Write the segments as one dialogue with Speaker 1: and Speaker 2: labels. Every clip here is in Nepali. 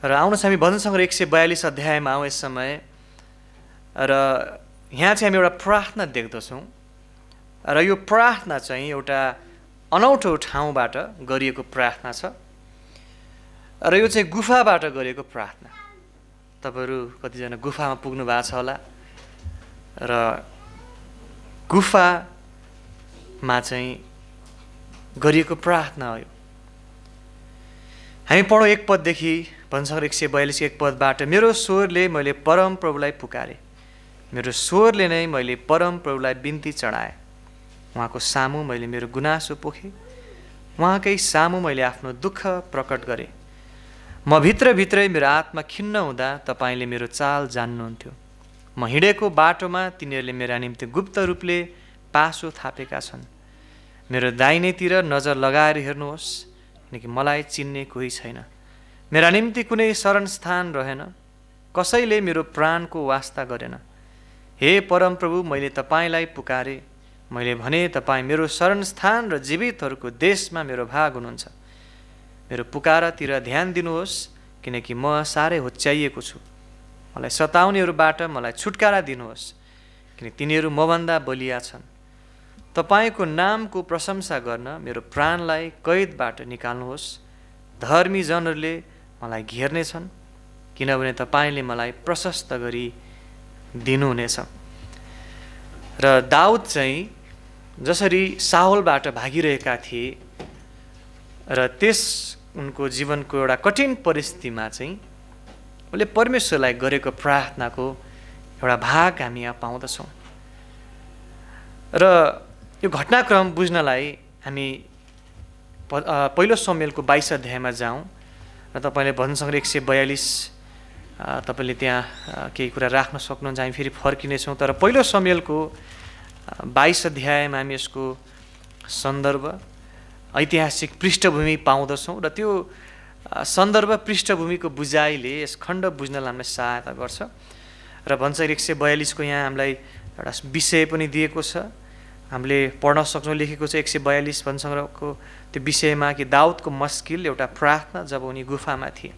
Speaker 1: र आउनुहोस् हामी भजन सङ्ग्रह 142 अध्यायमा आउँ यस समय। र यहाँ चाहिँ हामी एउटा प्रार्थना देख्दछौँ र यो प्रार्थना चाहिँ एउटा अनौठो ठाउँबाट गरिएको प्रार्थना छ र यो चाहिँ गुफाबाट गरिएको प्रार्थना। तपाईँहरू कतिजना गुफामा पुग्नु भएको छ होला र गुफामा चाहिँ गरिएको प्रार्थना हो। हामी पढौँ 1 पददेखि भजन सङ्ग्रह 142 1 पदबाट। मेरो स्वरले मैले परम प्रभुलाई पुकारेँ, मेरो स्वरले नै मैले परम प्रभुलाई बिन्ती चढाएँ। उहाँको सामु मैले मेरो गुनासो पोखेँ, उहाँकै सामु मैले आफ्नो दुःख प्रकट गरेँ। म भित्रभित्रै मेरो आत्मा खिन्न हुँदा तपाईँले मेरो चाल जान्नुहुन्थ्यो। म हिँडेको बाटोमा तिनीहरूले मेरा निम्ति गुप्त रूपले पासो थापेका छन्। मेरो दाहिनेतिर नजर लगाएर हेर्नुहोस्, किनकि मलाई चिन्ने कोही छैन। मेरा निम्ति कुनै शरणस्थान रहेन, कसैले मेरो प्राणको वास्ता गरेन। हे परमप्रभु, मैले तपाईँलाई पुकारेँ, मैले भने तपाईँ मेरो शरणस्थान र जीवितहरूको देशमा मेरो भाग हुनुहुन्छ। मेरो पुकारातिर ध्यान दिनुहोस्, किनकि म साह्रै होच्याइएको छु। मलाई सताउनेहरूबाट मलाई छुटकारा दिनुहोस्, किनकि तिनीहरू मभन्दा बलिया छन्। तपाईँको नामको प्रशंसा गर्न मेरो प्राणलाई कैदबाट निकाल्नुहोस्। धर्मी जनहरूले मलाई घेर्नेछन्, किनभने तपाईँले मलाई प्रशस्त गरी दिनुहुनेछ। र दाउद चाहिँ जसरी साउलबाट भागिरहेका थिए र उनको जीवनको एउटा कठिन परिस्थितिमा चाहिँ उनले परमेश्वरलाई गरेको प्रार्थनाको एउटा भाग हामी यहाँ पाउँदछौँ। र यो घटनाक्रम बुझ्नलाई हामी पहिलो समुएलको 22 अध्यायमा जाउँ र तपाईँले भजन सङ्ग्रह 142 तपाईँले त्यहाँ केही कुरा राख्न सक्नुहुन्छ। हामी फेरि फर्किनेछौँ, तर पहिलो समुएलको 22 अध्यायमा हामी यसको सन्दर्भ ऐतिहासिक पृष्ठभूमि पाउँदछौँ र त्यो सन्दर्भ पृष्ठभूमिको बुझाइले यस खण्ड बुझ्नलाई हामीलाई सहायता गर्छ। र भजन सङ्ग्रह 142 को यहाँ हामीलाई एउटा विषय पनि दिएको छ, हामीले पढ्न सक्छौँ। लेखेको छ 142 भजन सङ्ग्रहको त्यो विषयमा कि दाउदको मस्किल एउटा प्रार्थना जब उनी गुफामा थिए।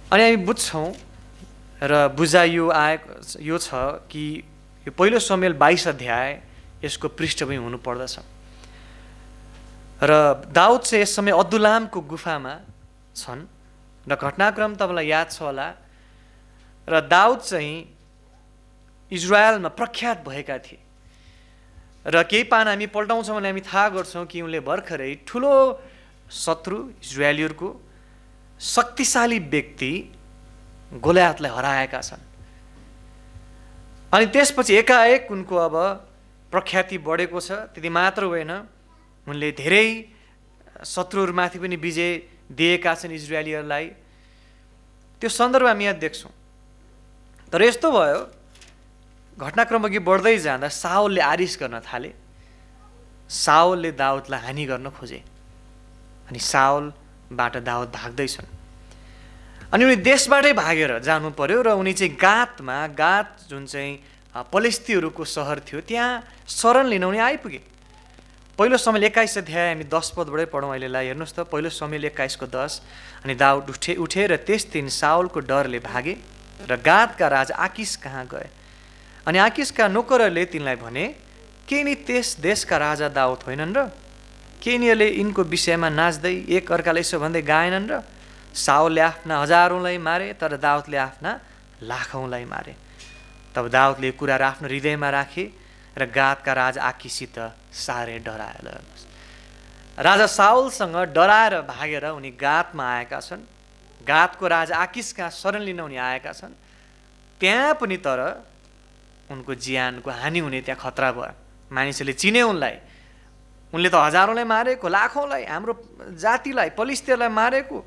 Speaker 1: अनि हामी बुझ्छौँ र बुझाइयो आएको यो छ कि यो पहिलो समुएल 22 अध्याय यसको पृष्ठभूमि हुनुपर्दछ। र दाउद चाहिँ यस समय अदुल्लामको गुफामा छन् र घटनाक्रम तपाईँलाई याद छ होला। र दाउद चाहिँ इजरायलमा प्रख्यात भएका थिए र केही पाना हामी पल्टाउँछौँ भने हामी थाहा गर्छौँ कि उनले भर्खरै ठुलो शत्रु इजरायलीहरूको शक्तिशाली व्यक्ति गोलियतलाई हराएका छन्। अनि त्यसपछि एकाएक उनको अब प्रख्याति बढेको छ। त्यति मात्र होइन, उनले धेरै शत्रुहरूमाथि पनि विजय दिएका छन् इजरायलीहरूलाई। त्यो सन्दर्भ हामी यहाँ देख्छौँ। तर यस्तो भयो, घटनाक्रम अघि बढ्दै जाँदा साउलले आरिस गर्न थाले। साउलले दाउदलाई हानि गर्न खोजे अनि साउलबाट दाउद भाग्दैछन्। अनि उनी देशबाटै भागेर जानु पर्यो र उनी चाहिँ गात जुन चाहिँ पलिस्तीहरूको सहर थियो त्यहाँ शरण लिन उनी आइपुगे। पहिलो समुएल 21 अध्याय हामी 10 पदबाटै पढौँ अहिलेलाई। हेर्नुहोस् त, पहिलो समुएल 21 को 10। अनि दाउद उठे र त्यस दिन साउलको डरले भागे र गातका राजा आकिस कहाँ गए। अनि आकिसका नोकरहरूले तिनलाई भने, के यिनी त्यस देशका राजा दाउद होइनन् र? के यिनीहरूले यिनको विषयमा नाच्दै एक अर्कालाई यसो भन्दै गाएनन् र? साउलले आफ्ना हजारौँलाई मारे, तर दाउदले आफ्ना लाखौँलाई मारे। तब दाउदले कुराहरू आफ्नो हृदयमा राखे र गातका राजा आकिससित साह्रै डराए। राजा साउलसँग डराएर भागेर उनी गातमा आएका छन्। गातको राजा आकिस कहाँ शरण लिन उनी आएका छन्। त्यहाँ पनि तर उनको ज्यानको हानि हुने त्यहाँ खतरा भयो। मानिसहरूले चिने उनलाई। उनले त हजारौँलाई मारेको, लाखौँलाई, हाम्रो जातिलाई, पलिस्तीहरूलाई मारेको।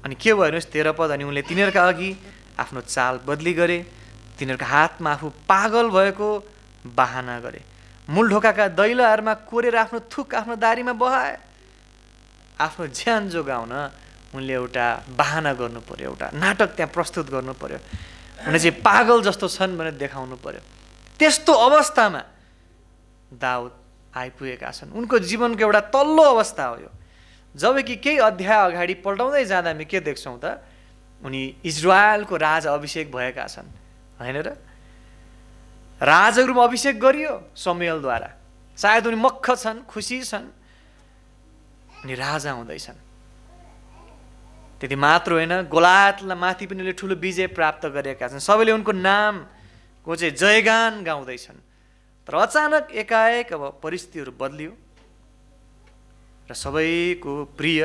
Speaker 1: अनि के भयो हेर्नुहोस् 13 पद। अनि उनले तिनीहरूका अघि आफ्नो चाल बदली गरे, तिनीहरूका हातमा आफू पागल भएको बहाना गरे। मूल ढोकाका दैलोहरूमा कोरेर आफ्नो थुक आफ्नो दारीमा बहाए। आफ्नो ज्यान जोगाउन उनले एउटा बहाना गर्नु पर्यो, एउटा नाटक त्यहाँ प्रस्तुत गर्नु पर्यो। उनी चाहिँ पागल जस्तो छन् भनेर देखाउनु पर्यो। त्यस्तो अवस्थामा दाउद आइपुगेका छन्। उनको जीवनको एउटा तल्लो अवस्था हो यो। जबकि केही अध्याय अगाडि पल्टाउँदै जाँदा हामी के देख्छौँ त, उनी इजरायलको राजा अभिषेक भएका छन्, होइन र? राजहरूमा अभिषेक गरियो शमूएलद्वारा, सायद उनी मक्ख छन्, खुसी छन्, उनी राजा हुँदैछन्। त्यति मात्र होइन, गोलायतलाई माथि पनि उनले ठुलो विजय प्राप्त गरेका छन्, सबैले उनको नामको चाहिँ जयगान गाउँदैछन्। तर अचानक एकाएक अब परिस्थितिहरू बदलियो र सबैको प्रिय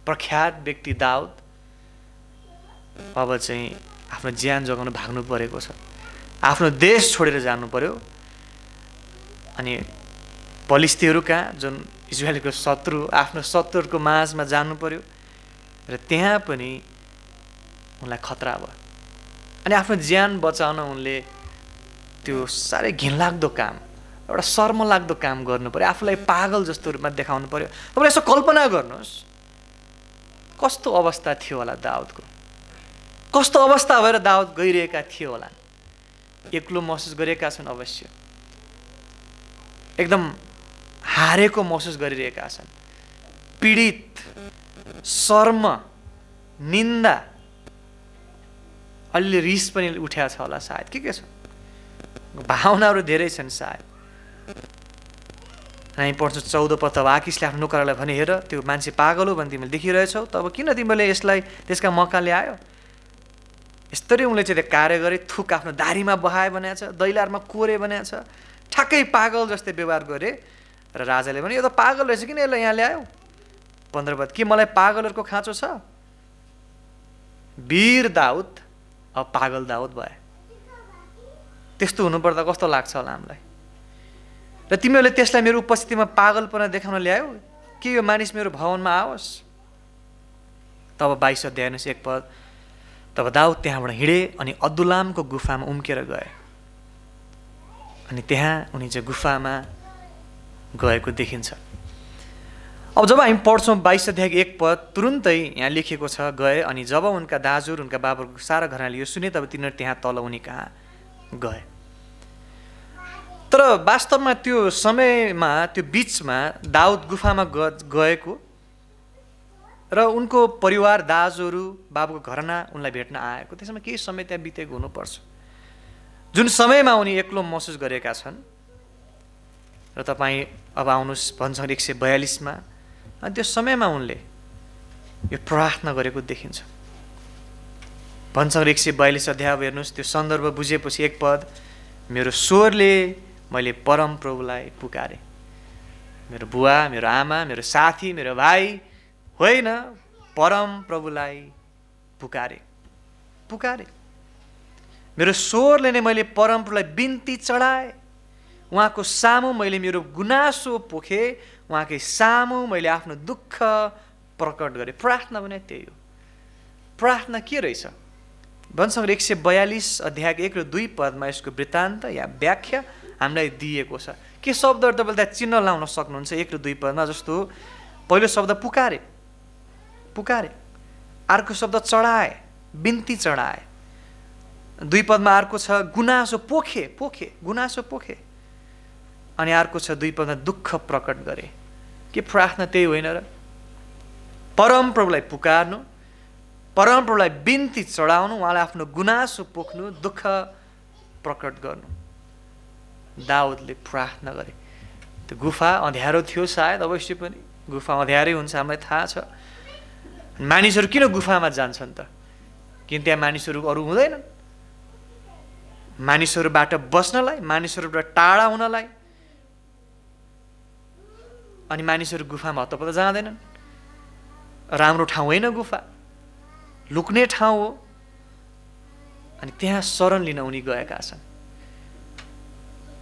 Speaker 1: प्रख्यात व्यक्ति दाउद अब चाहिँ आफ्नो ज्यान जोगाउन भाग्नु परेको छ, आफ्नो देश छोडेर जानु पर्यो। अनि पलिस्तीहरू कहाँ, जुन इजरायलको शत्रु, आफ्नो शत्रुहरूको माझमा जानु पर्यो र त्यहाँ पनि उनलाई खतरा भयो। अनि आफ्नो ज्यान बचाउन उनले त्यो साह्रै घिनलाग्दो काम, एउटा शर्मलाग्दो काम गर्नु पर्यो, आफूलाई पागल जस्तो रूपमा देखाउनु पर्यो। तपाईँले यसो कल्पना गर्नुहोस्, कस्तो अवस्था थियो होला दाउदको, कस्तो अवस्था भएर दाउद गइरहेका थिए होला। एक्लो महसुस गरेका छन्, अवश्य एकदम हारेको महसुस गरिरहेका छन्, पीडित, शर्म, निन्दा, अलि रिस पनि उठ्या छ होला सायद, के छ, भावनाहरू धेरै छन् सायद। हामी पढ्छौँ 14 पद, तब आकिसले आफ्नो नोकरलाई भने, हेर त्यो मान्छे पागल हो भने तिमीले देखिरहेछौ, तब किन तिमीले यसलाई त्यसका मौका ल्यायो? यस्तरी उनले चाहिँ त्यो कार्य गरे, थुक आफ्नो दारीमा बहाए भनेको छ, दैलारमा कोरे भनेको छ, ठ्याक्कै पागल जस्तै व्यवहार गरे। र राजाले भने, यो त पागल रहेछ, किन यसलाई यहाँ ल्यायो? 15 पद, के मलाई पागलहरूको खाँचो छ? वीर दाउद अब पागल दाउद भए। त्यस्तो हुनुपर्दा कस्तो लाग्छ होला हामीलाई? र तिमीहरूले त्यसलाई मेरो उपस्थितिमा पागलपना देखाउन ल्यायो कि यो मानिस मेरो भवनमा आओस्? तब 22 अध्याय 1 पद, तब दाउद त्यहाँबाट हिँडे अनि अदुल्लामको गुफामा उम्केर गए। अनि त्यहाँ उनी चाहिँ गुफामा गएको देखिन्छ। अब जब हामी पढ्छौँ 22 अध्याय 1 पद, तुरुन्तै यहाँ लेखिएको छ, गए अनि जब उनका दाजु उनका बाबुको सारा घरनाले यो सुने, तब तिनीहरू त्यहाँ तल उनी कहाँ गए। तर वास्तवमा त्यो समयमा, त्यो बिचमा दाउद गुफामा गएको र उनको परिवार, दाजुहरू, बाबुको घरना उनलाई भेट्न आएको, त्यसमा केही समय त्यहाँ बितेको हुनुपर्छ, जुन समयमा उनी एक्लो महसुस गरेका छन्। र तपाईँ अब आउनुहोस् भन्छन् 142मा, अनि त्यो समयमा उनले यो प्रार्थना गरेको देखिन्छ। भन्छन् 142 अध्याय हेर्नुहोस्, त्यो सन्दर्भ बुझेपछि 1 पद, मेरो स्वरले मैले परम प्रभुलाई पुकारे। मेरो बुवा, मेरो आमा, मेरो साथी, मेरो भाइ होइन, परम प्रभुलाई पुकारे, पुकारे। मेरो स्वरले नै मैले परम प्रभुलाई बिन्ती चढाएँ, उहाँको सामु मैले मेरो गुनासो पोखे, उहाँकै सामु मैले आफ्नो दुःख प्रकट गरेँ। प्रार्थना भने त्यही हो। प्रार्थना के रहेछ? भन्छौँ 142 अध्याय 1 र 2 पदमा यसको वृत्तान्त या व्याख्या हामीलाई दिएको छ। के शब्दहरू तपाईँले त्यहाँ चिन्ह लाउन सक्नुहुन्छ? 1 र 2 पदमा जस्तो पहिलो शब्द पुकारे, पुकारे, अर्को शब्द चढाए, बिन्ती चढाए। 2 पदमा अर्को छ गुनासो पोखे, पोखे, गुनासो पोखे। अनि अर्को छ 2 पदमा दुःख प्रकट गरे। के प्रार्थना त्यही होइन र? परम प्रभुलाई पुकार्नु, परम प्रभुलाई बिन्ती चढाउनु, उहाँलाई आफ्नो गुनासो पोख्नु, दुःख प्रकट गर्नु। दाउदले प्रार्थना गरे। त्यो गुफा अँध्यारो थियो सायद, अवश्य पनि गुफा अँध्यारै हुन्छ, हामीलाई थाहा छ। मानिसहरू किन गुफामा जान्छन् त? किन त्यहाँ मानिसहरू अरू हुँदैनन्? मानिसहरूबाट बस्नलाई, मानिसहरूबाट टाढा हुनलाई। अनि मानिसहरू गुफामा हतपत जाँदैनन्। राम्रो ठाउँ होइन गुफा, लुक्ने ठाउँ हो। अनि त्यहाँ शरण लिन उनी गएका छन्।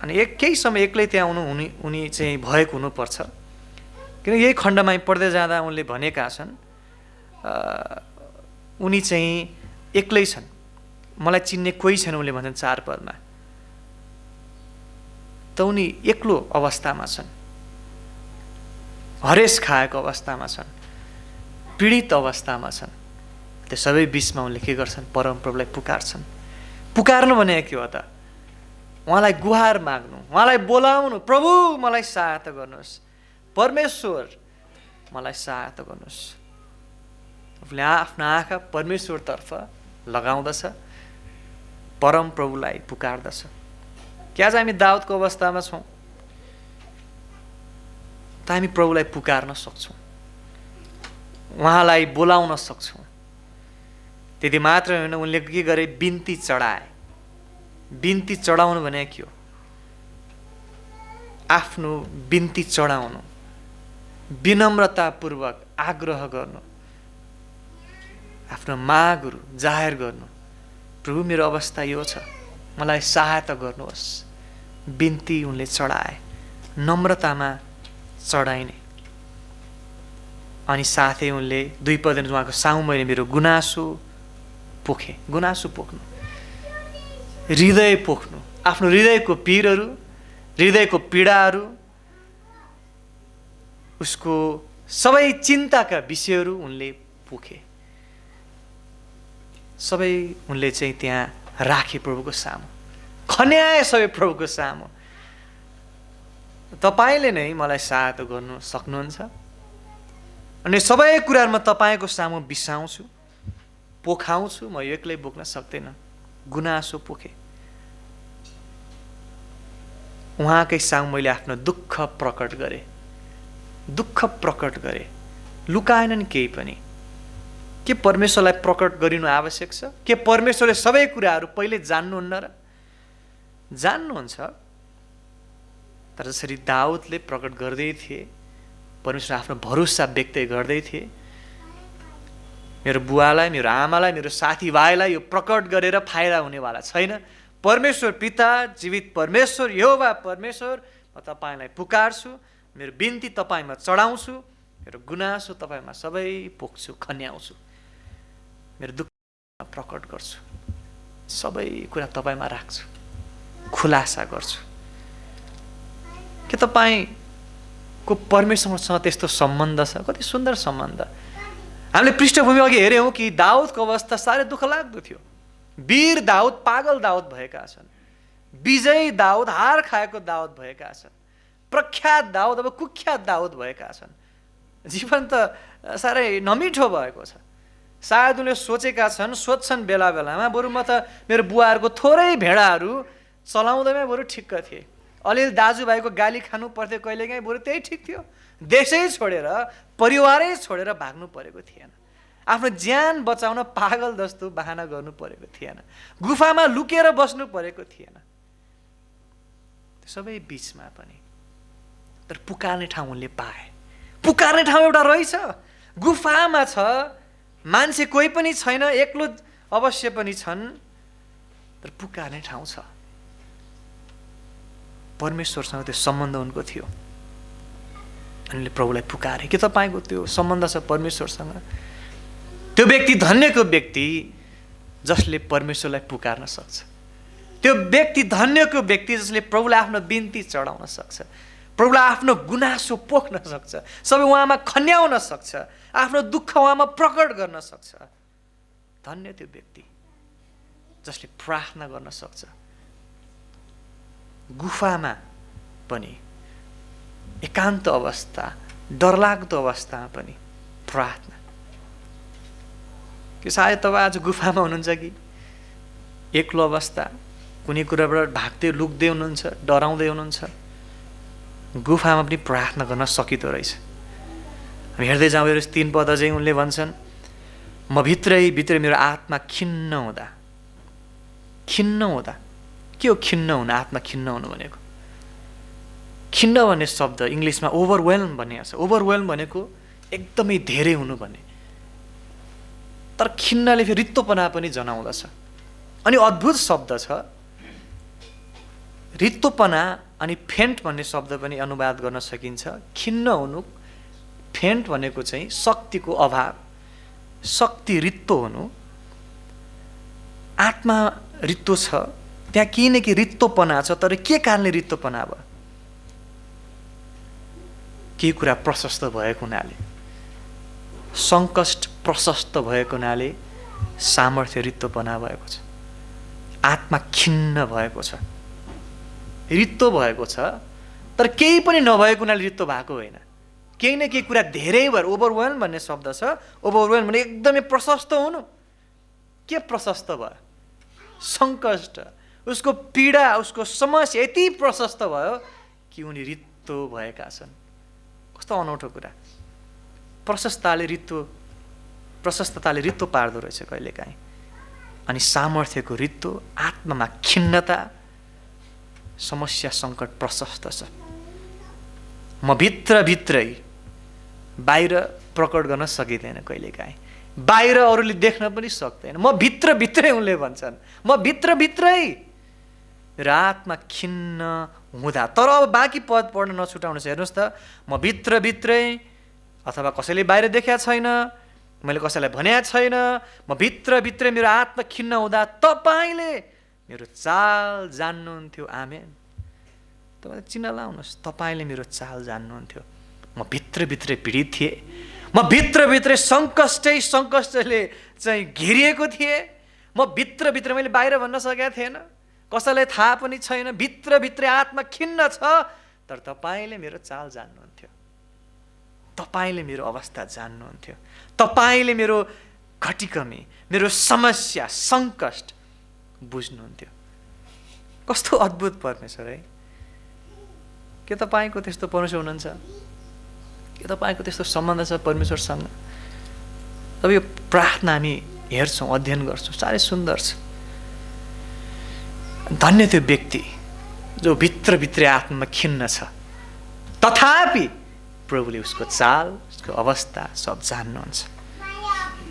Speaker 1: अनि केही समय एक्लै त्यहाँ उनी चाहिँ भएको हुनुपर्छ, किन यही खण्डमा पढ्दै जाँदा उनले भनेका छन् उनी चाहिँ एक्लै छन्, मलाई चिन्ने कोही छैन उनले भन्छन् 4 पदमा। त उनी एक्लो अवस्थामा छन्, हरेस खाएको अवस्थामा छन्, पीडित अवस्थामा छन्। त्यो सबै बिचमा उनले के गर्छन्? परम प्रभुलाई पुकार्छन्। पुकार्नु भने के हो त? उहाँलाई गुहार माग्नु, उहाँलाई बोलाउनु, प्रभु मलाई सहायता गर्नुहोस्, परमेश्वर मलाई सहायता गर्नुहोस्। आफूले आफ्नो आँखा परमेश्वरतर्फ लगाउँदछ, परम प्रभुलाई पुकार्दछ। के आज हामी दाउदको अवस्थामा छौँ त हामी प्रभुलाई पुकार्न सक्छौँ, उहाँलाई बोलाउन सक्छौँ। त्यति मात्र होइन, उनले के गरे? बिन्ती चढाए। बिन्ती चढाउनु भने के हो? आफ्नो बिन्ती चढाउनु, विनम्रतापूर्वक आग्रह गर्नु, आफ्नो मागहरू जाहेर गर्नु। प्रभु मेरो अवस्था यो छ, मलाई सहायता गर्नुहोस्। बिन्ती उनले चढाए, नम्रतामा चढाइने। अनि साथै उनले 2 पद उहाँको सामु मैले मेरो गुनासो पोखेँ। गुनासो पोख्नु, हृदय पोख्नु, आफ्नो हृदयको पीरहरू, हृदयको पीडाहरू, उसको सबै चिन्ताका विषयहरू उनले पोखे। सबै उनले चाहिँ त्यहाँ राखे प्रभुको सामु, खन्याए सबै प्रभुको सामु। तपाईँले नै मलाई सहायता गर्नु सक्नुहुन्छ अनि सबै कुराहरूमा तपाईँको सामु बिसाउँछु, पोखाउँछु। म एक्लै बोक्न सक्दैन। गुनासो पोखे, उहाँकै सामु मैले आफ्नो दुःख प्रकट गरेँ। दुःख प्रकट गरे, लुकाएनन् केही पनि। के परमेश्वरलाई प्रकट गरिनु आवश्यक छ? के परमेश्वरले सबै कुराहरू पहिले जान्नुहुन्न र? जान्नुहुन्छ। तर जसरी दाउदले प्रकट गर्दै थिए, परमेश्वर आफ्नो भरोसा व्यक्त गर्दै थिए, मेरो बुवालाई, मेरो आमालाई, मेरो साथीभाइलाई यो प्रकट गरेर फाइदा हुनेवाला छैन। परमेश्वर पिता, जीवित परमेश्वर, यहोवा परमेश्वर, म तपाईँलाई पुकार्छु, मेरो बिन्ती तपाईँमा चढाउँछु, मेरो गुनासो तपाईँमा सबै पोख्छु, खन्याउँछु, मेरो दुःख प्रकट गर्छु, सबै कुरा तपाईँमा राख्छु, खुलासा गर्छु। के तपाईँको परमेश्वरसँग त्यस्तो सम्बन्ध छ? कति सुन्दर सम्बन्ध। हामीले पृष्ठभूमि अघि हेऱ्यौँ कि दाउदको अवस्था साह्रै दुःख लाग्दो थियो। वीर दाउद, पागल दाउद भएका छन्, विजयी दाउद, हार खाएको दाउद भएका छन्, प्रख्यात दाउद अब कुख्यात दाउद भएका छन्। जीवन त साह्रै नमिठो भएको छ। सायद उनले सोध्छन् बेला बेलामा, बरु म त मेरो बुवाहरूको थोरै भेडाहरू चलाउँदैमा बरु ठिक्क थिए, अलिअलि दाजुभाइको गाली खानु पर्थ्यो कहिलेकाहीँ, बरु त्यही ठिक थियो। देशै छोडेर, परिवारै छोडेर भाग्नु परेको थिएन। आफ्नो ज्यान बचाउन पागल जस्तो बहाना गर्नु परेको थिएन। गुफामा लुकेर बस्नु परेको थिएन। सबै बिचमा पनि तर पुकार्ने ठाउँ उनले पाए। पुकार्ने ठाउँ एउटा रहेछ, गुफामा छ, मान्छे कोही पनि छैन, एक्लो अवश्य पनि छन्, तर पुकार्ने ठाउँ छ। परमेश्वरसँग त्यो सम्बन्ध उनको थियो। उनले प्रभुलाई पुकारे। के तपाईँको त्यो सम्बन्ध छ परमेश्वरसँग? त्यो व्यक्ति धन्यको व्यक्ति जसले परमेश्वरलाई पुकार्न सक्छ। त्यो व्यक्ति धन्यको व्यक्ति जसले प्रभुलाई आफ्नो बिन्ती चढाउन सक्छ, प्रभुलाई आफ्नो गुनासो पोख्न सक्छ, सबै उहाँमा खन्याउन सक्छ, आफ्नो दुःख उहाँमा प्रकट गर्न सक्छ। धन्य त्यो व्यक्ति जसले प्रार्थना गर्न सक्छ, गुफामा पनि, एकान्त अवस्था, डरलाग्दो अवस्थामा पनि प्रार्थना। कि सायद तपाईँ आज गुफामा हुनुहुन्छ कि एक्लो अवस्था, कुनै कुराबाट भाग्दै लुक्दै हुनुहुन्छ, डराउँदै हुनुहुन्छ, गुफामा पनि प्रार्थना गर्न सकिँदो रहेछ। हामी हेर्दै जाउँ, 3 पद अझै उनले भन्छन्, म भित्रै मेरो आत्मा खिन्न हुँदा। खिन्न हुँदा के हो? खिन्न हुन, आत्मा खिन्न हुनु भनेको, खिन्न भन्ने शब्द इङ्ग्लिसमा ओभरवेल्म भन्ने छ। ओभरवेल्म भनेको एकदमै धेरै हुनु भन्ने, तर खिन्नले फेरि रित्तोपना पनि जनाउँदछ। अनि अद्भुत शब्द छ, रित्तोपना अनि फेन्ट भन्ने शब्द पनि अनुवाद गर्न सकिन्छ। खिन्न हुनु, फेन्ट भनेको चाहिँ शक्तिको अभाव, शक्ति रित्तो हुनु। आत्मा रित्तो छ, त्यहाँ केही न केही रित्तोपना छ, तर के कारणले रित्तोपना भयो? केही कुरा प्रशस्त भएको हुनाले, सङ्कष्ट प्रशस्त भएको हुनाले सामर्थ्य रित्तोपना भएको छ। आत्मा खिन्न भएको छ, रित्तो भएको छ, तर केही पनि नभएको हुनाले रित्तो भएको होइन। केही न केही कुरा धेरै भएर ओभरवेल्म भन्ने शब्द छ। ओभरवेल्म भने एकदमै प्रशस्त हुनु। के प्रशस्त भयो? सङ्कष्ट, उसको पीडा, उसको समस्या यति प्रशस्त भयो कि उनी रित्तो भएका छन्। कस्तो अनौठो कुरा! प्रशस्तताले रित्तो पार्दो रहेछ कहिलेकाहीँ। अनि सामर्थ्यको रित्तो, आत्मामा खिन्नता, समस्या सङ्कट प्रशस्त छ। म भित्रभित्रै, बाहिर प्रकट गर्न सकिँदैन कहिलेकाहीँ, बाहिर अरूले देख्न पनि सक्दैन। म भित्रभित्रै, उनले भन्छन्, म भित्रभित्रै मेरो आत्मा खिन्न हुँदा। तर अब बाँकी पद पढ्न नछुटाउनुहोस्। हेर्नुहोस् त, म भित्रभित्रै, अथवा कसैले बाहिर देखेका छैन, मैले कसैलाई भनेको छैन, म भित्रभित्रै मेरो आत्मा खिन्न हुँदा तपाईँले मेरो चाल जान्नुहुन्थ्यो। आमेन। तपाईँ चिन्ह लाउनुहोस्, तपाईँले मेरो चाल जान्नुहुन्थ्यो। म भित्रभित्रै पीडित थिएँ, म भित्रभित्रै सङ्कष्टले चाहिँ घेरिएको थिएँ। म भित्रभित्र, मैले बाहिर भन्न सकेको थिएन, कसैलाई थाहा पनि छैन, भित्रभित्रै आत्मा खिन्न छ। तर तपाईँले मेरो चाल जान्नुहुन्थ्यो, तपाईँले मेरो अवस्था जान्नुहुन्थ्यो, तपाईँले मेरो घटीकमी, मेरो समस्या सङ्कष्ट बुझ्नुहुन्थ्यो। कस्तो अद्भुत परमेश्वर है! के तपाईँको त्यस्तो परमेश्वर हुनुहुन्छ? के तपाईँको त्यस्तो सम्बन्ध छ परमेश्वरसँग? अब यो प्रार्थना हामी हेर्छौँ, अध्ययन गर्छौँ, साह्रै सुन्दर छ। धन्य त्यो व्यक्ति जो भित्रभित्रै आत्मामा खिन्न छ, तथापि प्रभुले उसको चाल, उसको अवस्था सब जान्नुहुन्छ।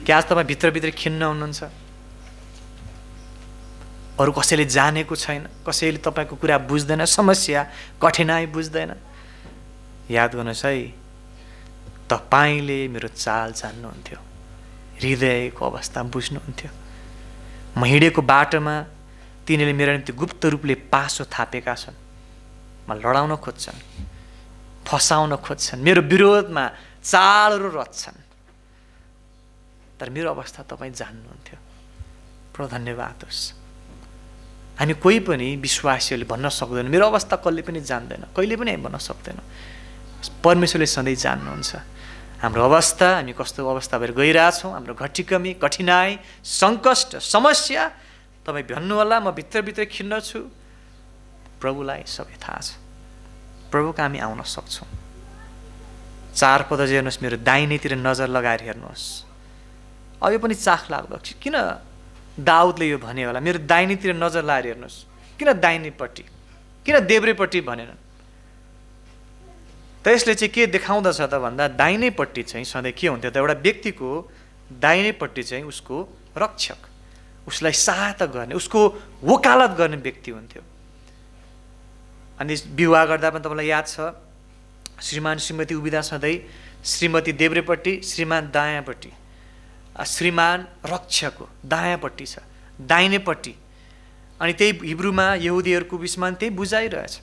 Speaker 1: क्या आज तपाईँ भित्रभित्रै खिन्न हुनुहुन्छ? अरू कसैले जानेको छैन, कसैले तपाईँको कुरा बुझ्दैन, समस्या कठिनाइ बुझ्दैन। याद गर्नुहोस् है, तपाईँले मेरो चाल जान्नुहुन्थ्यो, हृदयको अवस्था बुझ्नुहुन्थ्यो। म हिँडेको बाटोमा तिनीहरूले मेरो निम्ति गुप्त रूपले पासो थापेका छन्, म लडाउन खोज्छन्, फसाउन खोज्छन्, मेरो विरोधमा चालहरू रच्छन्, तर मेरो अवस्था तपाईँ जान्नुहुन्थ्यो। प्रभु धन्यवाद होस्। हामी कोही पनि विश्वासीहरूले भन्न सक्दैन, मेरो अवस्था कसले पनि जान्दैन, कहिले पनि हामी भन्न सक्दैन। परमेश्वरले सधैँ जान्नुहुन्छ हाम्रो अवस्था, हामी कस्तो अवस्था भएर गइरहेछौँ, हाम्रो घटीकमी, कठिनाइ, सङ्कष्ट, समस्या। तपाईँ भन्नुहोला, म भित्रभित्रै खिन्न छु। प्रभुलाई सबै थाहा छ। प्रभुका हामी आउन सक्छौँ। 4 पद हेर्नुहोस्, मेरो दाहिनेतिर नजर लगाएर हेर्नुहोस्। अब यो पनि चाख लाग्दो, किन दाउदले यो भने होला, मेरो दाहिनेतिर नजर लाएर हेर्नुहोस्? किन दाहिनेपट्टि, किन देब्रेपट्टि भनेनन्? त यसले चाहिँ के देखाउँदछ त भन्दा, दाहिनेपट्टि चाहिँ सधैँ के हुन्थ्यो त, एउटा व्यक्तिको दाहिनेपट्टि चाहिँ उसको रक्षक, उसलाई सहायता गर्ने, उसको वकालत गर्ने व्यक्ति हुन्थ्यो। अनि विवाह गर्दा पनि तपाईँलाई याद छ, श्रीमान श्रीमती उभिँदा सधैँ श्रीमती देब्रेपट्टि, श्रीमान दायाँपट्टि, श्रीमान रक्षकको दायाँपट्टि छ, दाहिनेपट्टि। अनि त्यही हिब्रूमा यहुदीहरूको बिचमा त्यही बुझाइरहेछ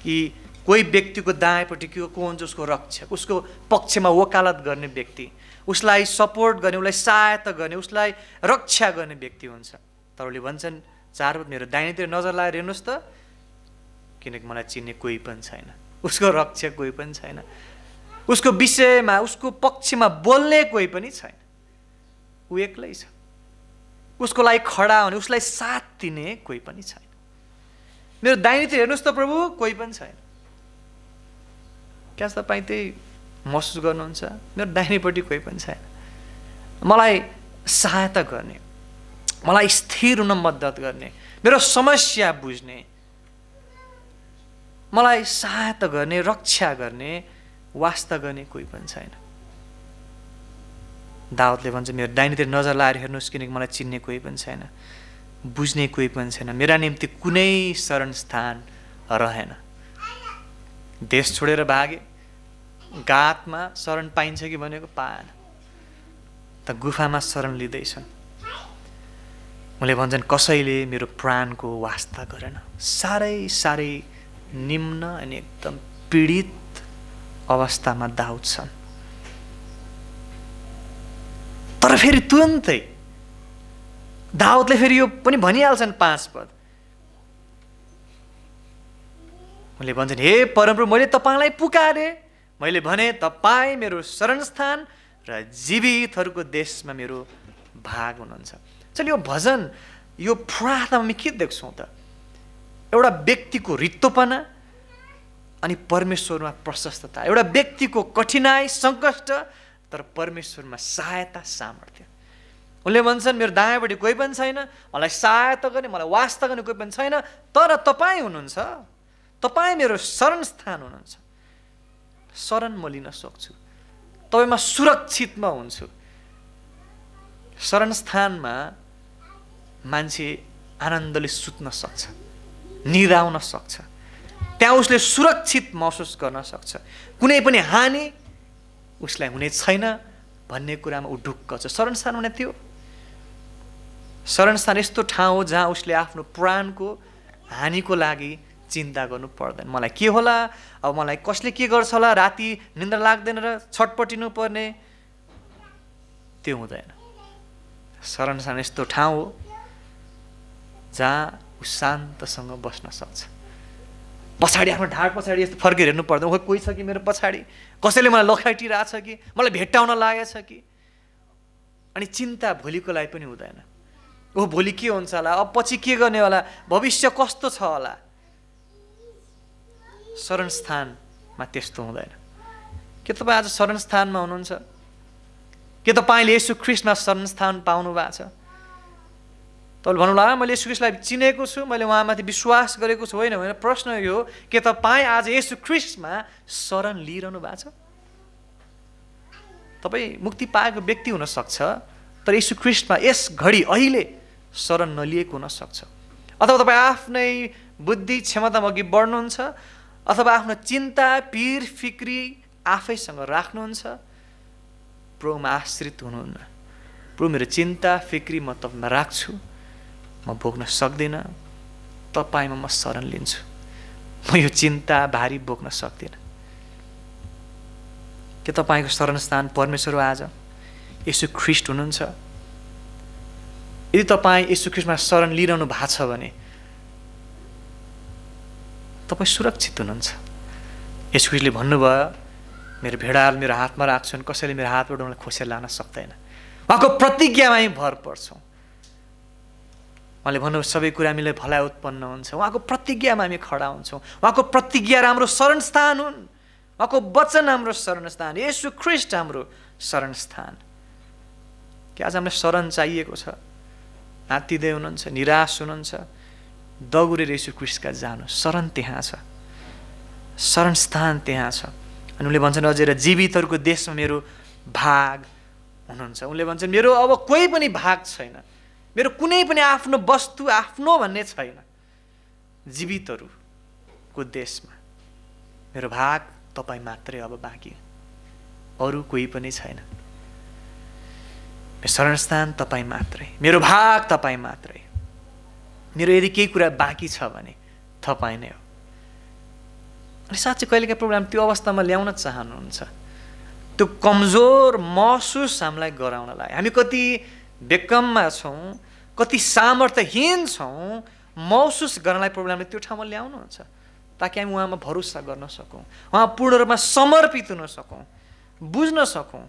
Speaker 1: कि कोही व्यक्तिको दायाँपट्टि को हुन्छ? उसको रक्षक, उसको पक्षमा वकालत गर्ने व्यक्ति, उसलाई सपोर्ट गर्ने, उसलाई सहायता गर्ने, उसलाई रक्षा गर्ने व्यक्ति हुन्छ। तर उसले भन्छन् 4 मेरो दाहिनेतिर नजर लाएर हेर्नुहोस् त, किनकि मलाई चिन्ने कोही पनि छैन, उसको रक्षक कोही पनि छैन, उसको विषयमा, उसको पक्षमा बोल्ने कोही पनि छैन, ऊ एक्लै छ, उसको लागि खडा हुने, उसलाई साथ दिने कोही पनि छैन। मेरो दाहिनेतिर हेर्नुहोस् त प्रभु, कोही पनि छैन। क्या तपाईँ त्यही महसुस गर्नुहुन्छ? मेरो दाहिनेपट्टि कोही पनि छैन, मलाई सहायता गर्ने, मलाई स्थिर हुन मद्दत गर्ने, मेरो समस्या बुझ्ने, मलाई सहायता गर्ने, रक्षा गर्ने, वास्ता गर्ने कोही पनि छैन। दाउदले भन्छ, मेरो दाहिनेतिर नजर लाएर हेर्नुहोस्, किनकि मलाई चिन्ने कोही पनि छैन, बुझ्ने कोही पनि छैन, मेरा निम्ति कुनै शरण स्थान रहेन। देश छोडेर भागे, गातमा शरण पाइन्छ कि भनेको पाएन, त गुफामा शरण लिँदैछन्। उनले भन्छन्, कसैले मेरो प्राणको वास्ता गरेन। साह्रै निम्न अनि एकदम पीडित अवस्थामा दाउद छन्। तर फेरि तुरन्तै दाउदले फेरि यो पनि भनिहाल्छन् 5 पद। उनले भन्छन्, हे परमप्रभु, मैले तपाईँलाई पुकारे, मैले भने तपाईँ मेरो शरणस्थान र जीवितहरूको देशमा मेरो भाग हुनुहुन्छ। चल यो भजन, यो प्रार्थनामा हामी के देख्छौँ त? एउटा व्यक्तिको रित्तोपना अनि परमेश्वरमा प्रशस्तता, एउटा व्यक्तिको कठिनाइ सङ्कष्ट तर परमेश्वरमा सहायता सामर्थ्य। उनले भन्छन् मेरो दायाँपट्टि कोही पनि छैन, मलाई सहायता गर्ने, मलाई वास्ता गर्ने कोही पनि छैन, तर तपाईँ हुनुहुन्छ, तपाईँ मेरो शरणस्थान हुनुहुन्छ। शरण म लिन सक्छु, तपाईँमा सुरक्षित म हुन्छु। शरणस्थानमा मान्छे आनन्दले सुत्न सक्छ, निदाउन सक्छ, त्यहाँ उसले सुरक्षित महसुस गर्न सक्छ, कुनै पनि हानि उसलाई हुने छैन भन्ने कुरामा ऊ ढुक्क छ। शरणस्थान हुने त्यो शरणस्थान यस्तो ठाउँ हो जहाँ उसले आफ्नो प्राणको हानिको लागि चिन्ता गर्नु पर्दैन। मलाई के होला, अब मलाई कसले के गर्छ होला, राति निन्द्रा लाग्दैन र छटपटिनु पर्ने, त्यो हुँदैन। शरणस्थान यस्तो ठाउँ हो जहाँ ऊ शान्तसँग बस्न सक्छ। पछाडि आफ्नो ढाड पछाडि यस्तो फर्केर हेर्नु पर्दैन, ओहो कोही छ कि मेरो पछाडि, कसैले मलाई लखाइटिरहेछ कि, मलाई भेट्टाउन लागेछ कि, अनि चिन्ता भोलिको लागि पनि हुँदैन। ओहो भोलि के हुन्छ होला, अब पछि के गर्ने होला, भविष्य कस्तो छ होला। शरणस्थानमा त्यस्तो हुँदैन। के तपाईँ आज शरणस्थानमा हुनुहुन्छ? के तपाईँले येशू ख्रीष्टमा शरणस्थान पाउनु भएको छ? तपाईँले भन्नुभयो मैले येशू ख्रीष्टलाई चिनेको छु, मैले उहाँमाथि विश्वास गरेको छु, होइन भने प्रश्न यो हो, के तपाईँ आज येशू ख्रीष्टमा शरण लिइरहनु भएको छ? तपाईँ मुक्ति पाएको व्यक्ति हुनसक्छ, तर येशू ख्रीष्टमा यस घडी अहिले शरण नलिएको हुनसक्छ। अथवा तपाईँ आफ्नै बुद्धि क्षमतामा अघि बढ्नुहुन्छ, अथवा आफ्नो चिन्ता पीर फिक्री आफैसँग राख्नुहुन्छ, प्रभुमा आश्रित हुनुहुन्न। प्रभु मेरो चिन्ता फिक्री म तपाईँमा राख्छु, म बोक्न सक्दिनँ, तपाईँमा म शरण लिन्छु, म यो चिन्ता भारी बोक्न सक्दिनँ। के तपाईँको शरणस्थान परमेश्वर हो? आज येशू ख्रीष्ट हुनुहुन्छ। यदि तपाईँ येशू ख्रीष्टमा शरण लिइरहनु भएको छ भने तपाईँ सुरक्षित हुनुहुन्छ। येशू ख्रीष्टले भन्नुभयो मेरो भेडाल मेरो हातमा राख्छन्, कसैले मेरो हातबाट उनलाई खोसेर लान सक्दैन। उहाँको प्रतिज्ञामा हामी भर पर्छौँ। उहाँले भन्नु सबै कुरा हामीले भलाइ उत्पन्न हुन्छ, उहाँको प्रतिज्ञामा हामी खडा हुन्छौँ। उहाँको प्रतिज्ञा हाम्रो शरणस्थान हुन्, उहाँको वचन हाम्रो शरणस्थान, येशू ख्रीष्ट हाम्रो शरणस्थान। के आज हामीलाई शरण चाहिएको छ? नातिदै हुनुहुन्छ, निराश हुनुहुन्छ, दगुरेर येशू ख्रीष्टका जानु, शरण त्यहाँ छ, शरणस्थान त्यहाँ छ। अनि उनले भन्छन् अझै र जीवितहरूको देशमा मेरो भाग हुनुहुन्छ। उनले भन्छन् मेरो अब कोही पनि भाग छैन, मेरो कुनै पनि आफ्नो वस्तु आफ्नो भन्ने छैन। जीवितहरूको देशमा मेरो भाग तपाईँ मात्रै अब बाँकी, अरू कोही पनि छैन। शरणस्थान तपाईँ मात्रै, मेरो भाग तपाईँ मात्रै। मेरो यदि केही कुरा बाँकी छ भने तपाईँ नै हो। अनि साँच्चै कहिलेकाहीँ प्रोग्राम त्यो अवस्थामा ल्याउन चाहनुहुन्छ, त्यो कमजोर महसुस हामीलाई गराउनलाई। हामी कति बेकममा छौँ, कति सामर्थ्यहीन छौँ, महसुस गर्नलाई प्रोग्रामले त्यो ठाउँमा ल्याउनुहुन्छ ताकि हामी उहाँमा भरोसा गर्न सकौँ, उहाँ पूर्ण रूपमा समर्पित हुन सकौँ, बुझ्न सकौँ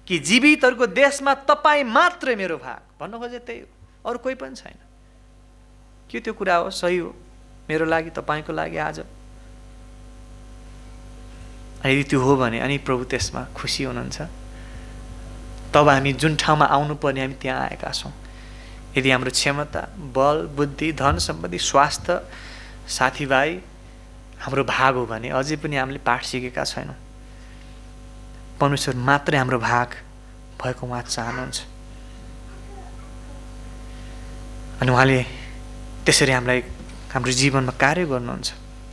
Speaker 1: कि जीवितहरूको देशमा तपाईँ मात्रै मेरो भाग। भन्न खोजे त्यही हो, अरू कोही पनि छैन। के त्यो कुरा हो? सही हो मेरो लागि, तपाईँको लागि आज। यदि त्यो हो भने अनि प्रभु त्यसमा खुसी हुनुहुन्छ। तब हामी जुन ठाउँमा आउनुपर्ने हामी त्यहाँ आएका छौँ। यदि हाम्रो क्षमता, बल, बुद्धि, धन सम्पत्ति, स्वास्थ्य, साथीभाइ हाम्रो भाग हो भने अझै पनि हामीले पाठ सिकेका छैनौँ। परमेश्वर मात्रै हाम्रो भाग भएको उहाँ चाहनुहुन्छ। अनि उहाँले त्यसरी हामीलाई हाम्रो जीवनमा कार्य गर्नुहुन्छ।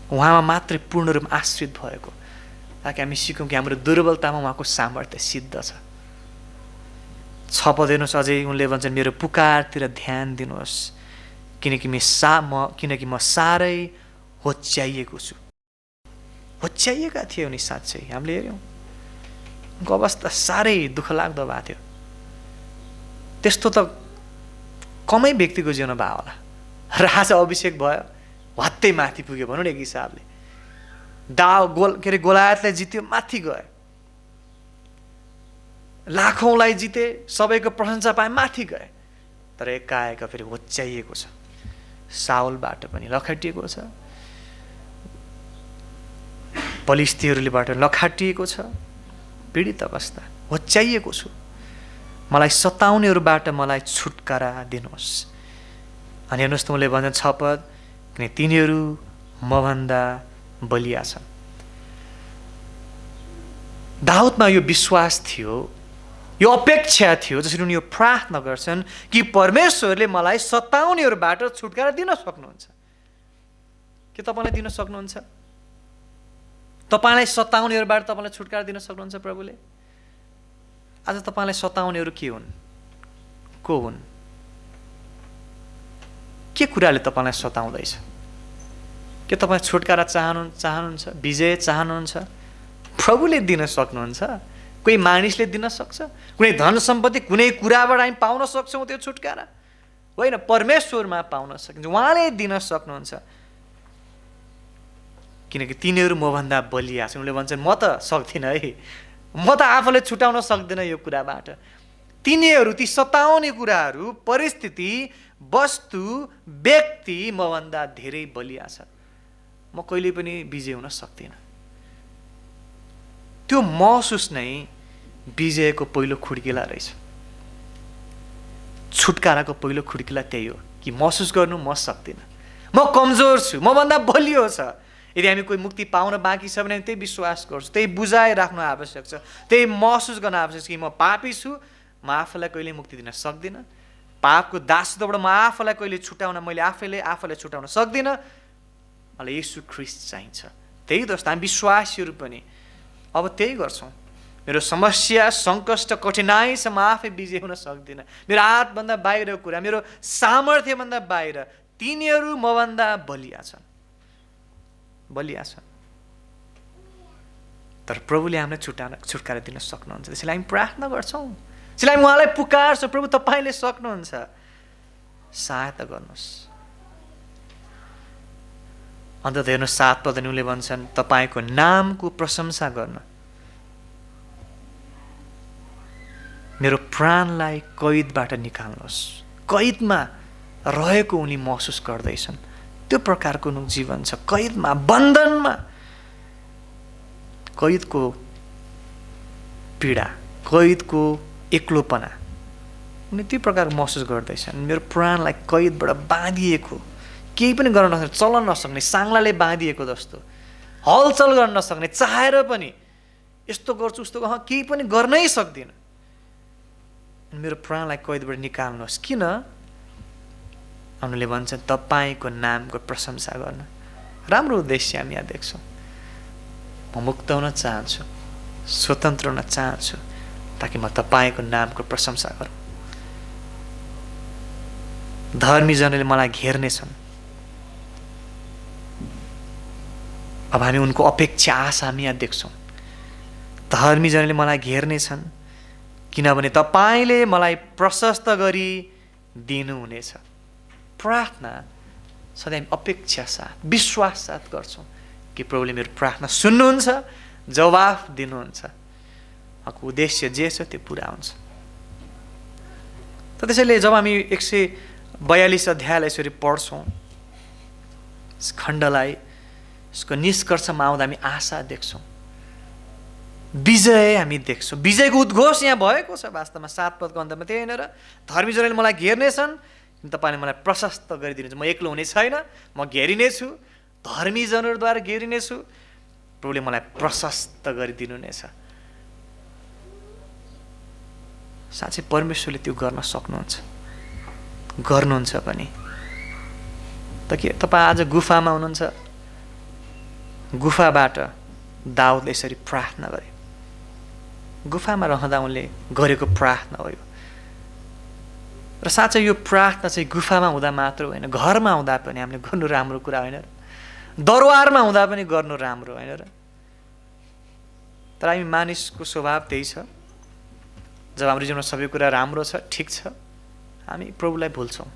Speaker 1: उहाँमा मात्रै पूर्ण रूपमा आश्रित भएको, ताकि हामी सिकौँ कि हाम्रो दुर्बलतामा उहाँको सामर्थ्य सिद्ध छ। 6 पद हेर्नुहोस् अझै उनले भन्छन् मेरो पुकारतिर ध्यान दिनुहोस्, किनकि म साह्रै होच्याइएको छु। होच्याइएका थिए उनी, साँच्चै हामीले हेऱ्यौँ उनको अवस्था साह्रै दुःख लाग्दो भएको थियो। त्यस्तो त कमै व्यक्तिको जीवन भयो होला। राजा अभिषेक भयो, हत्तै माथि पुग्यो भनौँ न एक हिसाबले। गोलायतलाई जित्यो, माथि गए। लाखौंलाई जिते, सबैको प्रशंसा पाए, माथि गए। तर एकाएक फेरि होच्याइएको छ। साउलबाट पनि लखटिएको छ, पलिस्तीहरूबाट लखाटिएको छ, पीडित अवस्था, होच्याइएको छु। मलाई सताउनेहरूबाट मलाई छुटकारा दिनुहोस्। अनि हेर्नुहोस् त उनले भन्छन् 6 पद, किन तिनीहरू मभन्दा बलिया छन्। दाउदमा यो विश्वास थियो, यो अपेक्षा थियो, जसरी उनी यो प्रार्थना गर्छन् कि परमेश्वरले मलाई सताउनेहरूबाट छुटकारा दिन सक्नुहुन्छ। के तपाईँलाई दिन सक्नुहुन्छ? तपाईँलाई सताउनेहरूबाट तपाईँलाई छुटकारा दिन सक्नुहुन्छ प्रभुले? आज तपाईँलाई सताउनेहरू के हुन्? को हुन्? के कुराले तपाईँलाई सताउँदैछ? के तपाईँ छुटकारा चाहनुहुन्छ? विजय चाहनुहुन्छ? प्रभुले दिन सक्नुहुन्छ। कोही मानिसले दिन सक्छ? कुनै धन सम्पत्ति, कुनै कुराबाट हामी पाउन सक्छौँ त्यो छुटकारा? होइन, परमेश्वरमा पाउन सकिन्छ, उहाँले दिन सक्नुहुन्छ। किनकि तिनीहरू मभन्दा बलिया छन्। उनले भन्छन् म त सक्दिनँ है, म त आफूले छुटाउन सक्दिनँ यो कुराबाट। तिनीहरू, ती सताउने कुराहरू, परिस्थिति, वस्तु, व्यक्ति मभन्दा धेरै बलिया छ। म कहिले पनि विजय हुन सक्दिनँ। त्यो महसुस नै विजयको पहिलो खुड्किला रहेछ। छुटकाराको पहिलो खुड्किला त्यही हो कि महसुस गर्नु म सक्दिनँ, म कमजोर छु, मभन्दा बलियो छ। यदि हामी कोही मुक्ति पाउन बाँकी छ भने त्यही विश्वास गर्छु, त्यही बुझाइ राख्नु आवश्यक छ, त्यही महसुस गर्न आवश्यक छ कि म पापी छु, म आफूलाई कहिले मुक्ति दिन सक्दिनँ। पापको दासत्वबाट म आफूलाई कहिले छुटाउन, मैले आफूलाई छुटाउन सक्दिनँ। मलाई येशू ख्रीष्ट चाहिन्छ। त्यही जस्तो हामी विश्वासीहरू पनि अब त्यही गर्छौँ। मेरो समस्या, सङ्कष्ट, कठिनाइसम्म आफै विजय हुन सक्दिनँ। मेरो हातभन्दा बाहिरको कुरा, मेरो सामर्थ्यभन्दा बाहिर तिनीहरू मभन्दा बलिया छन्। तर प्रभुले हामीलाई छुटकारा दिन सक्नुहुन्छ। त्यसैले हामी प्रार्थना गर्छौँ, त्यसैले हामी उहाँलाई पुकार्छौँ, प्रभु तपाईँले सक्नुहुन्छ, सहायता गर्नुहोस्। अन्त हेर्नु 7 पद उनले भन्छन् तपाईँको नामको प्रशंसा गर्न मेरो प्राणलाई कैदबाट निकाल्नुहोस्। कैदमा रहेको उनी महसुस गर्दैछन्। त्यो प्रकारको जीवन छ, कैदमा, बन्धनमा। कैदको पीडा, कैदको एक्लोपना उनी त्यो प्रकार महसुस गर्दैछन्। मेरो प्राणलाई कैदबाट बाँधिएको, केही पनि गर्न नसक्ने, चल्न नसक्ने, साङ्लाले बाँधिएको जस्तो, हलचल गर्न नसक्ने, चाहेर पनि यस्तो गर्छु उस्तो केही पनि गर्नै सक्दिनँ। मेरो प्राणलाई कैदबाट निकाल्नुहोस्। किन? उनले भन्छन् तपाईँको नामको प्रशंसा गर्न। राम्रो उद्देश्य हामी यहाँ देख्छौँ। म मुक्त हुन चाहन्छु, स्वतन्त्र हुन चाहन्छु, ताकि म तपाईँको नामको प्रशंसा गरौँ। धर्मीजनले मलाई घेर्नेछन्। अब हामी उनको अपेक्षा, आशा हामी यहाँ देख्छौँ। धर्मीजनले मलाई घेर्नेछन् किनभने तपाईँले मलाई प्रशस्त गरी दिनुहुनेछ। प्रार्थना सधैँ अपेक्षा साथ, विश्वास साथ गर्छौँ कि प्रभुले मेरो प्रार्थना सुन्नुहुन्छ, जवाफ दिनुहुन्छ। उहाँको उद्देश्य जे छ त्यो पुरा हुन्छ। त त्यसैले जब हामी 142 अध्यायलाई यसरी पढ्छौँ, यस खण्डलाई, यसको निष्कर्षमा आउँदा हामी आशा देख्छौँ, विजय हामी देख्छौँ। विजयको उद्घोष यहाँ भएको छ वास्तवमा। 7 पदको अन्तमा त्यही होइन र? धर्मीजनले मलाई घेर्नेछन्, तपाईँले मलाई प्रशस्त गरिदिनुहुन्छ। म एक्लो हुने छैन, म घेरिनेछु, धर्मीजनहरूद्वारा घेरिनेछु। प्रभुले मलाई प्रशस्त गरिदिनुहुनेछ। साँच्चै परमेश्वरले त्यो गर्न सक्नुहुन्छ, गर्नुहुन्छ पनि। त के तपाईँ आज गुफामा हुनुहुन्छ? गुफाबाट दाउदले यसरी प्रार्थना गरे। गुफामा रहँदा उनले गरेको प्रार्थना हो यो। र साँच्चै यो प्रार्थना चाहिँ गुफामा हुँदा मात्र होइन, घरमा हुँदा पनि हामीले गर्नु राम्रो कुरा होइन र? दरबारमा हुँदा पनि गर्नु राम्रो होइन र? तर हामी मानिसको स्वभाव त्यही छ, जब हाम्रो जीवनमा सबै कुरा राम्रो छ, ठिक छ, हामी प्रभुलाई भुल्छौँ।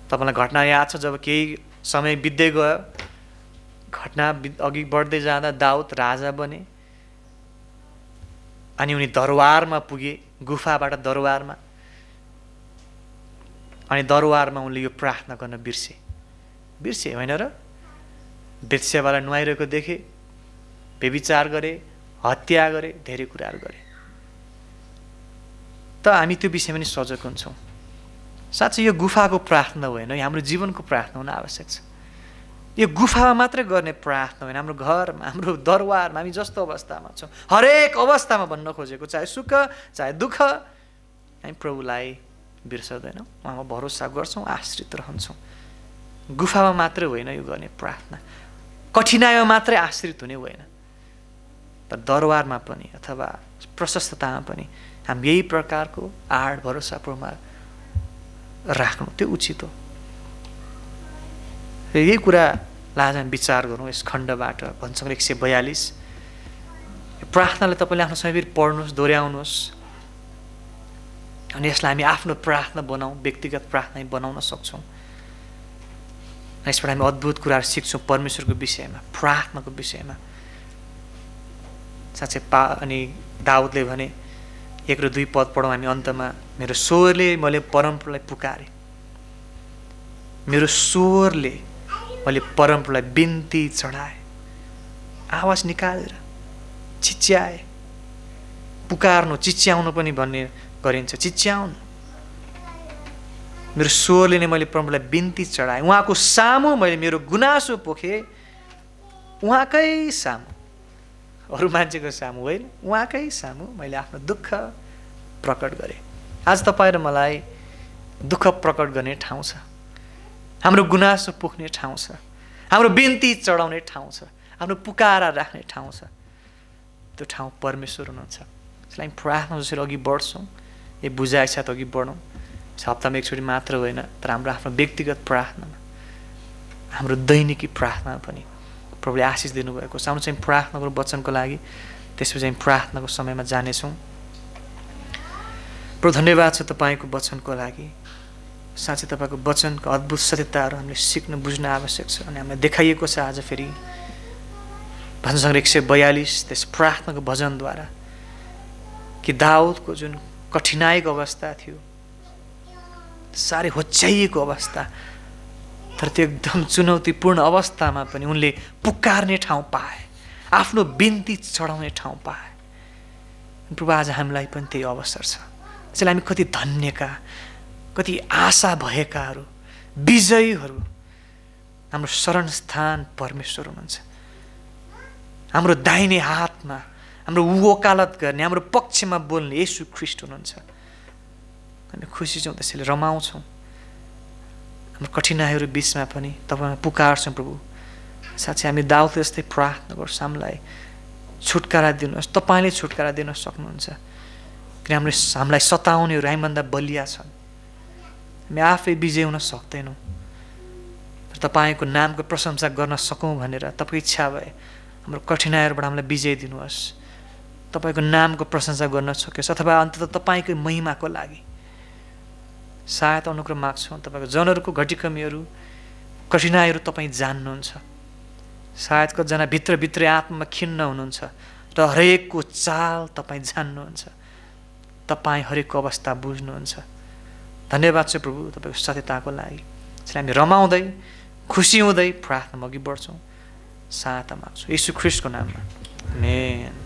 Speaker 1: तपाईँलाई घटना याद छ, जब केही समय बित्दै गयो, घटना अघि बढ्दै जाँदा दाउद राजा बने अनि उनी दरबारमा पुगे, गुफाबाट दरबारमा। अनि दरबारमा उनले यो प्रार्थना गर्न बिर्से होइन र? बेत्सेबालाई नुहाइरहेको देखे, व्यभिचार गरे, हत्या गरे, धेरै कुराहरू गरे। त हामी त्यो विषयमा पनि सजग हुन्छौँ। साँच्चै यो गुफाको प्रार्थना होइन, हाम्रो जीवनको प्रार्थना हुन आवश्यक छ। यो गुफामा मात्रै गर्ने प्रार्थना होइन, हाम्रो घरमा, हाम्रो दरबारमा हामी जस्तो अवस्थामा छौँ, हरेक अवस्थामा भन्न खोजेको, चाहे सुख चाहे दुःख, हामी प्रभुलाई बिर्सदैनौँ, उहाँमा भरोसा गर्छौँ, आश्रित रहन्छौँ। गुफामा मात्रै होइन यो गर्ने प्रार्थना, कठिनाइमा मात्रै आश्रित हुने होइन, तर दरबारमा पनि अथवा प्रशस्ततामा पनि हामी यही प्रकारको आड भरोसा प्रभुमा राख्नु त्यो उचित हो। यही कुरालाई आज हामी विचार गरौँ यस खण्डबाट, भन्छौँ 142। प्रार्थनालाई तपाईँले आफ्नो समयभित्र पढ्नुहोस्, दोहोऱ्याउनुहोस्, अनि यसलाई हामी आफ्नो प्रार्थना बनाऊँ, व्यक्तिगत प्रार्थना बनाउन सक्छौँ। यसबाट हामी अद्भुत कुराहरू सिक्छौँ परमेश्वरको विषयमा, प्रार्थनाको विषयमा। साँच्चै अनि दाउदले भने 1 र 2 पद पढौँ हामी अन्तमा। मेरो स्वरले मैले परमप्रभुलाई पुकारेँ, मेरो स्वरले मैले परमप्रभुलाई बिन्ती चढाएँ, आवाज निकालेर चिच्याएँ। पुकार्नु, चिच्याउनु पनि भन्ने गरिन्छ, चिच्याउनु। मेरो स्वरले नै मैले परमप्रभुलाई बिन्ती चढाएँ, उहाँको सामु मैले मेरो गुनासो पोखेँ, उहाँकै सामु, अरू मान्छेको सामु होइन, उहाँकै सामु मैले आफ्नो दुःख प्रकट गरेँ। आज तपाईँ र मलाई दुःख प्रकट गर्ने ठाउँ छ, हाम्रो गुनासो पोख्ने ठाउँ छ, हाम्रो बिन्ती चढाउने ठाउँ छ, हाम्रो पुकारा राख्ने ठाउँ छ। त्यो ठाउँ परमेश्वर हुनुहुन्छ। यसलाई हामी प्रार्थना जसरी अघि बढ्छौँ, यो बुझाएको साथ अघि बढौँ। हप्तामा एकचोटि मात्र होइन, तर हाम्रो आफ्नो व्यक्तिगत प्रार्थनामा, हाम्रो दैनिकी प्रार्थनामा पनि प्रभुले आशिष दिनुभएको छ। हाम्रो चाहिँ प्रार्थनाको वचनको लागि, त्यसपछि हामी प्रार्थनाको समयमा जानेछौँ। प्रभु धन्यवाद छ तपाईँको वचनको लागि। साँच्चै तपाईँको वचनको अद्भुत सत्यताहरू हामीले सिक्न बुझ्न आवश्यक छ, अनि हामीलाई देखाइएको छ आज फेरि भजन सङ्ग्रह 142 त्यस प्रार्थनाको भजनद्वारा कि दाउदको जुन कठिनाइको अवस्था थियो, साह्रै होच्याइएको अवस्था, तर त्यो एकदम चुनौतीपूर्ण अवस्थामा पनि उनले पुकार्ने ठाउँ पाए, आफ्नो बिन्ती चढाउने ठाउँ पाए। प्रभु आज हामीलाई पनि त्यही अवसर छ। त्यसैले हामी कति धन्यका, कति आशा भएकाहरू, विजयीहरू। हाम्रो शरण स्थान परमेश्वर हुनुहुन्छ, हाम्रो दाहिने हातमा हाम्रो वकालत गर्ने, हाम्रो पक्षमा बोल्ने येशू ख्रीष्ट हुनुहुन्छ। हामी खुसी छौँ, त्यसैले रमाउँछौँ। हाम्रो कठिनाइहरू बिचमा पनि तपाईँमा पुकार्छौँ प्रभु। साँच्चै हामी दाउद जस्तै प्रार्थना गर्छौँ, हामीलाई छुटकारा दिनुहोस्, तपाईँले छुटकारा दिन सक्नुहुन्छ। किन हामीलाई सताउनेहरू हामीभन्दा बलिया छन्, हामी आफै विजय हुन सक्दैनौँ, तर तपाईँको नामको प्रशंसा गर्न सकौँ भनेर तपाईँको इच्छा भए हाम्रो कठिनाइहरूबाट हामीलाई विजय दिनुहोस्, तपाईँको नामको प्रशंसा गर्न सकियोस्, अथवा अन्ततः तपाईँकै महिमाको लागि सहायता अनुग्रह माग्छौँ। तपाईँको जनहरूको घटीकमीहरू, कठिनाइहरू तपाईँ जान्नुहुन्छ। सायद कतिजना भित्रभित्रै आत्मामा खिन्न हुनुहुन्छ र हरेकको चाल तपाईँ जान्नुहुन्छ, तपाईँ हरेकको अवस्था बुझ्नुहुन्छ। धन्यवाद छ प्रभु तपाईँको सत्यताको लागि। त्यसलाई हामी रमाउँदै खुसी हुँदै प्रार्थनामा अघि बढ्छौँ, सहायता माग्छौँ येशू ख्रीष्टको नाममा, आमेन।